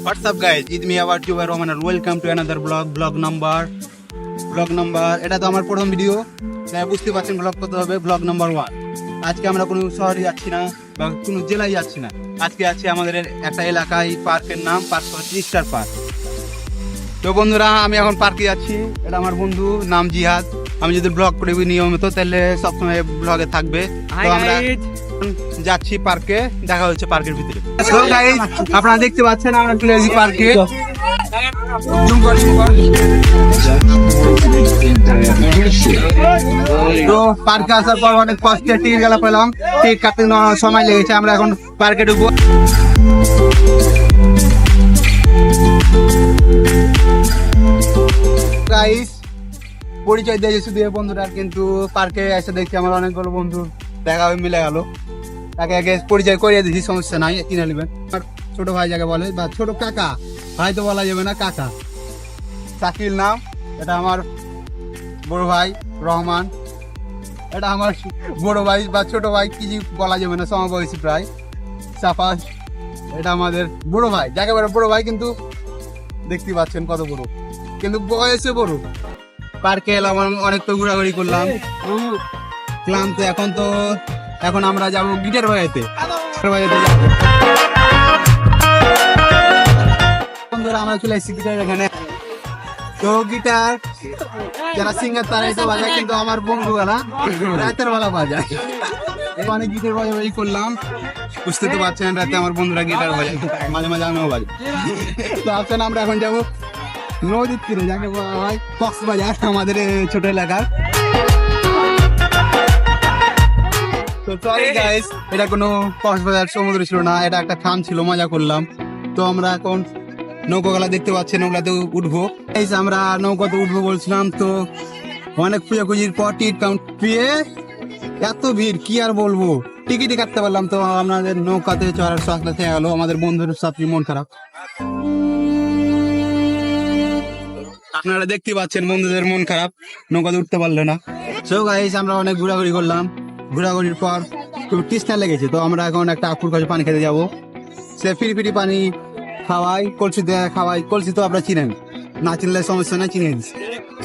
What's up guys, it's me about you Roman and welcome to another vlog number এটা তো আমার প্রথম video, তাই বুঝতে পারছেন ব্লগ করতে হবে ব্লগ নাম্বার 1। আজকে আমরা কোনো শহরে যাচ্ছি না বা কোনো জেলায় যাচ্ছি না, আজকে আছি আমাদের একটা এলাকায়, পার্কের নাম পার্ক স্টার পার্ক। তো বন্ধুরা আমি এখন পার্কে যাচ্ছি, এটা আমার বন্ধু নাম জিহাদ। আমি যদি ব্লগ করি নিয়মিত তাহলে সবসময় ব্লগে থাকবে। তো আমরা যাচ্ছি পার্কে, দেখা হচ্ছে পার্কের ভিতরে। আপনারা দেখতে পাচ্ছেন আমরা চলে এসেছি পার্কে। তো পার্কে আসার পর অনেক কষ্টে টিকিট গেলা পেলাম, টিকিট কাটতে সময় লেগেছে। আমরা এখন পার্কে ঢুকবো। গাইস পরিচয় দিয়েছে শুধু এই বন্ধুরা, কিন্তু পার্কে এসে দেখছি আমার অনেকগুলো বন্ধু দেখা হয়ে মিলে গেল। তাকে আগে পরিচয় করিয়ে দিচ্ছি, সমস্যা নাই, কিনে নেবেন। ছোট ভাই যাকে বলে বা ছোট কাকা, ভাই তো বলা যাবে না, কাকা। শাকিল নাম, এটা আমার বড় ভাই। রহমান, এটা আমার বড় ভাই বা ছোট ভাই, কিছু বলা যাবে না, সমবয়সী প্রায়। সাফাস, এটা আমাদের বড় ভাই, যাকে বলে বড় ভাই, কিন্তু দেখতে পাচ্ছেন কত বড়, কিন্তু বয়সে বড়। পার্কে এলাম, অনেক তো ঘোরাঘুরি করলাম, ক্লান্ত। এখন আমরা যাবো গিটার বাজাতে। বন্ধুরা আমরা চলে এসেছি গিটার এখানে। তো গিটার যারা সিঙ্গার তারাই তো বাজায়, কিন্তু আমার বন্ধুরা রাতের বেলা বাজায়। অনেক গিটার বাজাবাজি করলাম, বুঝতে তো পারছেন, রাতে আমার বন্ধুরা গিটার বাজায়, মাঝে মাঝে আমিও বাজাই। তো আসেন আমরা এখন যাবো নদীর তীরে, যাকে বলা হয় কক্সবাজার, আমাদের ছোট এলাকার। তো সরি গাইস, এটা কোনো কক্সবাজার সমুদ্র ছিল না, এটা একটা খান ছিল, মজা করলাম। তো আমরা এখন নৌকাগুলা দেখতে পাচ্ছি, নৌকাতে উঠবো। আমরা নৌকাতে উঠবো বলছিলাম, তো অনেক খুঁজির পর টিকিট কাউন্ট পেয়ে এত ভিড় কি আর বলবো, টিকিটই কাটতে পারলাম। তো আমাদের নৌকাতে চড়ার শখটা থেকে গেল, আমাদের বন্ধুদের সাথে মন খারাপ। আপনারা দেখতে পাচ্ছেন বন্ধুদের মন খারাপ, নৌকাতে উঠতে পারলো না। সো গাইস আমরা অনেক ঘোরাঘুরি করলাম, ঘোরাঘুরির পর খুব তৃষ্ণা লেগেছে। তো আমরা এখন একটা আপুর কাছে পানি খেতে যাবো। সে ফিরি পানি খাওয়াই, কলসি দেয় খাওয়াই। কলসি তো আপনারা চিনেন, না চিনলে সমস্যা না, চিনে দিচ্ছি।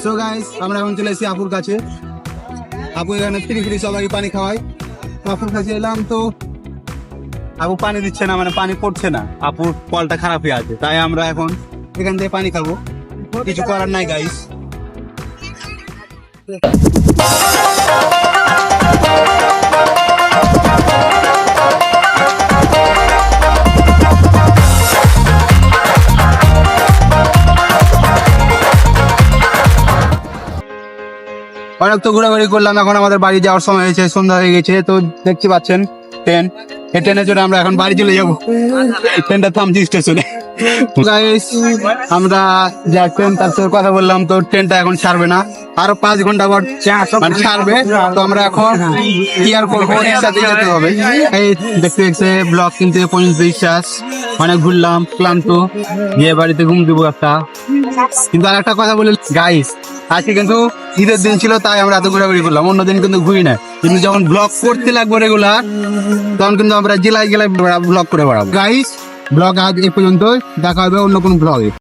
সো গাইস আমরা এখন চলে এসেছি আপুর কাছে। আপু এখানে ফিরি সবাই পানি খাওয়াই। আপুর কাছে এলাম, তো আপু পানি দিচ্ছে না, মানে পানি পড়ছে না, আপুর কলটা খারাপ হয়ে আছে। তাই আমরা এখন এখান থেকে পানি খাবো, কিছু করার নাই গাইস। অনেক তো ঘোরাঘুরি করলাম, এখন আমাদের বাড়ি যাওয়ার সময় হয়েছে, সন্ধ্যা হয়ে গেছে। তো দেখতে পাচ্ছেন ট্রেন, এই ট্রেনের জন্য আমরা এখন বাড়ি চলে যাবো। ট্রেনটা থামছি স্টেশনে। আমরা যা ট্রেন তার সাথে কথা বললাম, তো ট্রেনটা এখন ছাড়বে না, আরো 5 ঘন্টা পর মানে ছাড়বে। তো আমরা এখন কি আর করবো, একসাথে যেতে হবে। এই দেখতে দেখতে ব্লগ কিনতে 25 অনেক ঘুরলাম, ক্লান্ত, গিয়ে বাড়িতে ঘুম দেবো একটা। কিন্তু আর একটা কথা বলে গাইস, আজকে কিন্তু ঈদের দিন ছিল, তাই আমরা এত ঘোরাঘুরি করলাম, অন্যদিন কিন্তু ঘুরি না। কিন্তু যখন ব্লগ করতে লাগবো রেগুলার, তখন কিন্তু আমরা জেলায় ব্লগ করে বেড়াবো। গাইস ব্লগ আজ এই পর্যন্ত, দেখা হবে অন্য কোনো ব্লগে।